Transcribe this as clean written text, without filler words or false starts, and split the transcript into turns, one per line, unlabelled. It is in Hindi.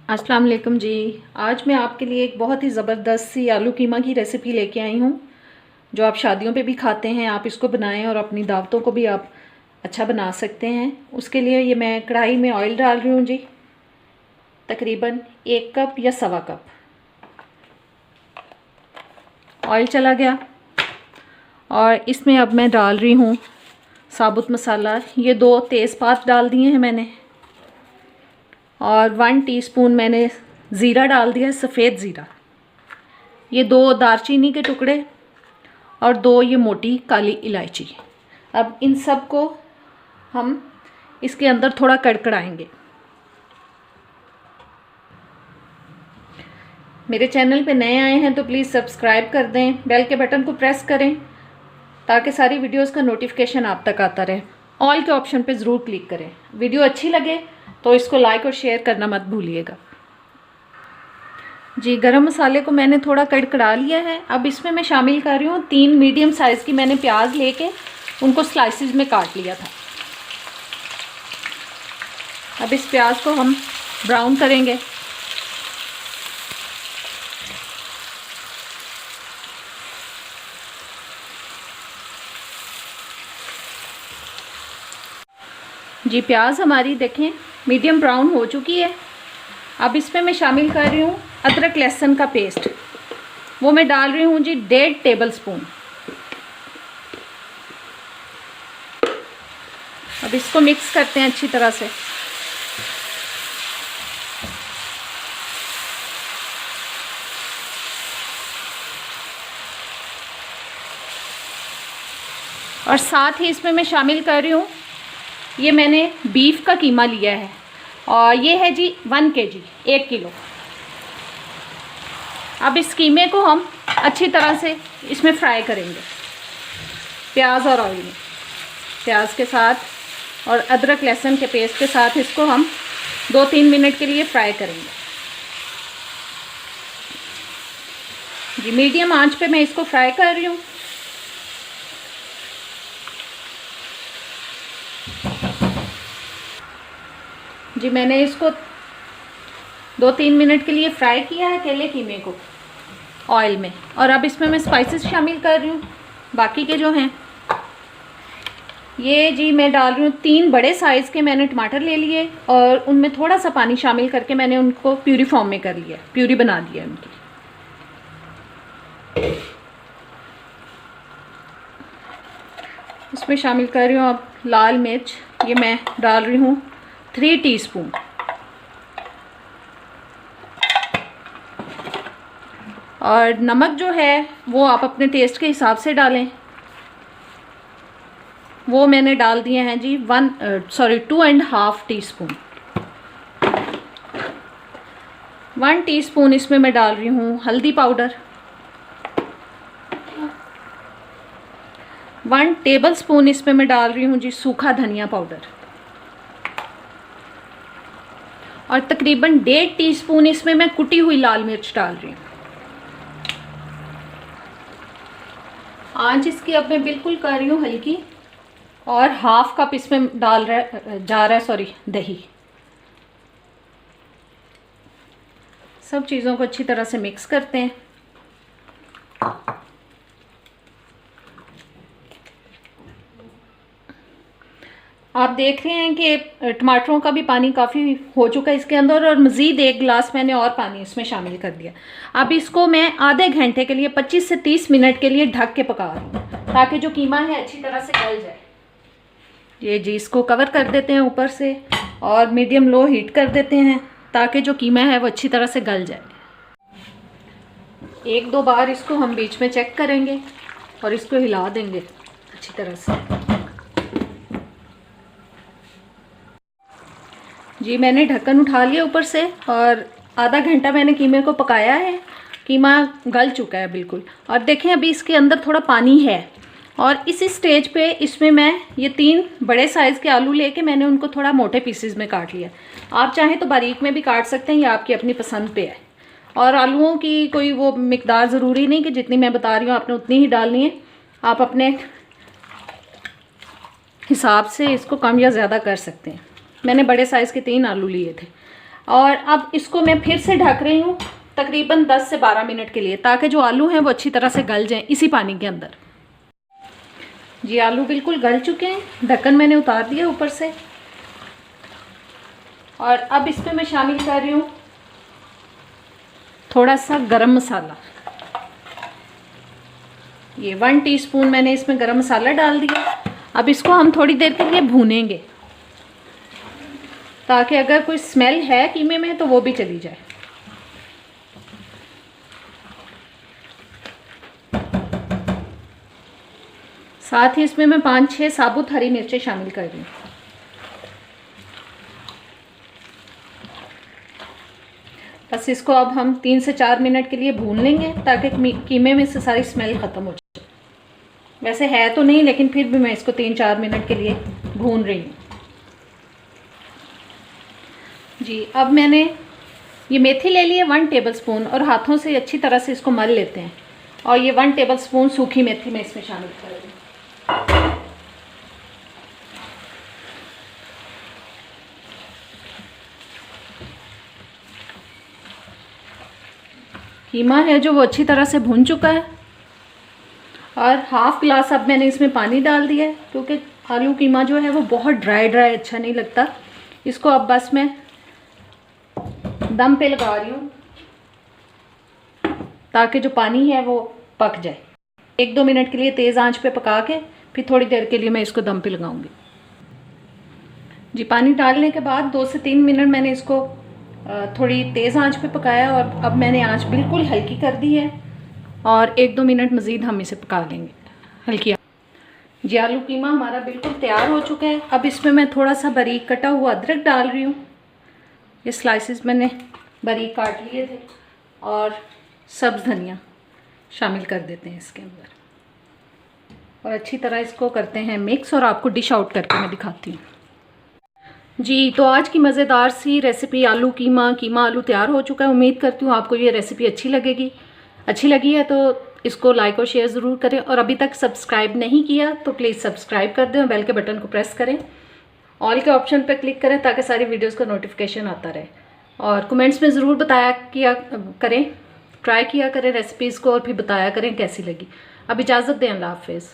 अस्सलाम वालेकुम जी। आज मैं आपके लिए एक बहुत ही ज़बरदस्त सी आलू कीमा की रेसिपी लेके आई हूँ, जो आप शादियों पे भी खाते हैं। आप इसको बनाएं और अपनी दावतों को भी आप अच्छा बना सकते हैं। उसके लिए ये मैं कढ़ाई में ऑयल डाल रही हूँ जी, तकरीबन 1 कप या सवा कप ऑयल चला गया। और इसमें अब मैं डाल रही हूँ साबुत मसाला। ये 2 तेज़पात डाल दिए हैं मैंने, और 1 टीस्पून मैंने ज़ीरा डाल दिया है, सफ़ेद ज़ीरा। ये 2 दालचीनी के टुकड़े और 2 ये मोटी काली इलायची। अब इन सब को हम इसके अंदर थोड़ा कड़कड़ाएंगे। मेरे चैनल पे नए आए हैं तो प्लीज़ सब्सक्राइब कर दें, बेल के बटन को प्रेस करें ताकि सारी वीडियोस का नोटिफिकेशन आप तक आता रहे। ऑल के ऑप्शन पे ज़रूर क्लिक करें। वीडियो अच्छी लगे तो इसको लाइक और शेयर करना मत भूलिएगा जी। गरम मसाले को मैंने थोड़ा कड़कड़ा लिया है। अब इसमें मैं शामिल कर रही हूँ 3 मीडियम साइज़ की मैंने प्याज लेके उनको स्लाइसिस में काट लिया था। अब इस प्याज को हम ब्राउन करेंगे। जी प्याज हमारी देखें मीडियम ब्राउन हो चुकी है। अब इसमें मैं शामिल कर रही हूँ अदरक लहसुन का पेस्ट। वो मैं डाल रही हूँ जी 1.5 टेबल स्पून। अब इसको मिक्स करते हैं अच्छी तरह से। और साथ ही इसमें मैं शामिल कर रही हूँ, ये मैंने बीफ का कीमा लिया है और ये है जी 1 केजी, 1 किलो। अब इस कीमे को हम अच्छी तरह से इसमें फ्राई करेंगे, प्याज और ऑयल में। प्याज के साथ और अदरक लहसुन के पेस्ट के साथ इसको हम 2-3 मिनट के लिए फ्राई करेंगे जी। मीडियम आंच पे मैं इसको फ्राई कर रही हूँ। जी मैंने इसको 2-3 मिनट के लिए फ्राई किया है केले कीमे को ऑयल में। और अब इसमें मैं स्पाइसेस शामिल कर रही हूँ बाकी के जो हैं। ये जी मैं डाल रही हूँ 3 बड़े साइज़ के मैंने टमाटर ले लिए और उनमें थोड़ा सा पानी शामिल करके मैंने उनको प्यूरी फॉर्म में कर लिया, प्यूरी बना दिया उनकी। इसमें शामिल कर रही हूँ अब लाल मिर्च। ये मैं डाल रही हूँ 3 टीस्पून। और नमक जो है वो आप अपने टेस्ट के हिसाब से डालें। वो मैंने डाल दिए हैं जी 2.5 टीस्पून। 1 टीस्पून इसमें मैं डाल रही हूँ हल्दी पाउडर। 1 टेबल स्पून इसमें मैं डाल रही हूँ जी सूखा धनिया पाउडर। और तकरीबन 1.5 टीस्पून इसमें मैं कुटी हुई लाल मिर्च डाल रही हूँ। आंच इसकी अब मैं बिल्कुल कर रही हूँ हल्की। और 1/2 कप इसमें जा रहा है दही। सब चीज़ों को अच्छी तरह से मिक्स करते हैं। आप देख रहे हैं कि टमाटरों का भी पानी काफ़ी हो चुका है इसके अंदर, और मज़ीद 1 गिलास मैंने और पानी इसमें शामिल कर दिया। अब इसको मैं आधे घंटे के लिए 25 से 30 मिनट के लिए ढक के पका रही हूँ ताकि जो कीमा है अच्छी तरह से गल जाए। ये जी इसको कवर कर देते हैं ऊपर से और मीडियम लो हीट कर देते हैं ताकि जो कीमा है वो अच्छी तरह से गल जाए। 1-2 बार इसको हम बीच में चेक करेंगे और इसको हिला देंगे अच्छी तरह से। जी मैंने ढक्कन उठा लिया ऊपर से और आधा घंटा मैंने कीमे को पकाया है। कीमा गल चुका है बिल्कुल। और देखें अभी इसके अंदर थोड़ा पानी है। और इसी स्टेज पे इसमें मैं ये 3 बड़े साइज़ के आलू लेके मैंने उनको थोड़ा मोटे पीसेस में काट लिया। आप चाहें तो बारीक में भी काट सकते हैं, ये आपकी अपनी पसंद पे है। और आलूओं की कोई वो मिकदार ज़रूरी नहीं कि जितनी मैं बता रही हूँ आपने उतनी ही डालनी है। आप अपने हिसाब से इसको कम या ज़्यादा कर सकते हैं। मैंने बड़े साइज़ के 3 आलू लिए थे। और अब इसको मैं फिर से ढक रही हूँ तकरीबन 10 से 12 मिनट के लिए, ताकि जो आलू हैं वो अच्छी तरह से गल जाएं इसी पानी के अंदर। जी आलू बिल्कुल गल चुके हैं, ढक्कन मैंने उतार दिया ऊपर से। और अब इसमें मैं शामिल कर रही हूँ थोड़ा सा गरम मसाला। ये 1 टीस्पून मैंने इसमें गरम मसाला डाल दिया। अब इसको हम थोड़ी देर के लिए भूनेंगे, ताकि अगर कोई स्मेल है कीमे में तो वो भी चली जाए। साथ ही इसमें मैं 5-6 साबुत हरी मिर्चें शामिल कर रही हूँ। बस इसको अब हम 3 से 4 मिनट के लिए भून लेंगे, ताकि कीमे में से सारी स्मेल ख़त्म हो जाए। वैसे है तो नहीं, लेकिन फिर भी मैं इसको 3-4 मिनट के लिए भून रही हूँ। जी अब मैंने ये मेथी ले ली है 1 टेबलस्पून, और हाथों से अच्छी तरह से इसको मल लेते हैं। और ये 1 टेबलस्पून सूखी मेथी मैं इसमें शामिल कर रही हूँ। कीमा है जो वो अच्छी तरह से भुन चुका है, और हाफ गिलास अब मैंने इसमें पानी डाल दिया है, क्योंकि आलू कीमा जो है वो बहुत ड्राई अच्छा नहीं लगता। इसको अब बस मैं दम पे लगा रही हूँ, ताकि जो पानी है वो पक जाए। 1-2 मिनट के लिए तेज़ आंच पे पका के फिर थोड़ी देर के लिए मैं इसको दम पे लगाऊंगी। जी पानी डालने के बाद 2 से 3 मिनट मैंने इसको थोड़ी तेज़ आंच पे पकाया, और अब मैंने आंच बिल्कुल हल्की कर दी है, और 1-2 मिनट मज़ीद हम इसे पका लेंगे हल्की। जी आलू कीमा हमारा बिल्कुल तैयार हो चुका है। अब इसमें मैं थोड़ा सा बारीक कटा हुआ अदरक डाल रही हूँ। ये स्लाइसेस मैंने बारीक काट लिए थे, और सब्ज़ धनिया शामिल कर देते हैं इसके अंदर, और अच्छी तरह इसको करते हैं मिक्स। और आपको डिश आउट करके मैं दिखाती हूँ। जी तो आज की मज़ेदार सी रेसिपी आलू कीमा आलू तैयार हो चुका है। उम्मीद करती हूँ आपको ये रेसिपी अच्छी लगेगी। अच्छी लगी है तो इसको लाइक और शेयर ज़रूर करें, और अभी तक सब्सक्राइब नहीं किया तो प्लीज़ सब्सक्राइब कर दें, और बेल के बटन को प्रेस करें, ऑल के ऑप्शन पर क्लिक करें, ताकि सारी वीडियोज़ का नोटिफिकेशन आता रहे। और कमेंट्स में ज़रूर बताया करें, ट्राई किया करें रेसिपीज़ को, और फिर बताया करें कैसी लगी। अब इजाज़त दें, अल्लाह हाफ़िज़।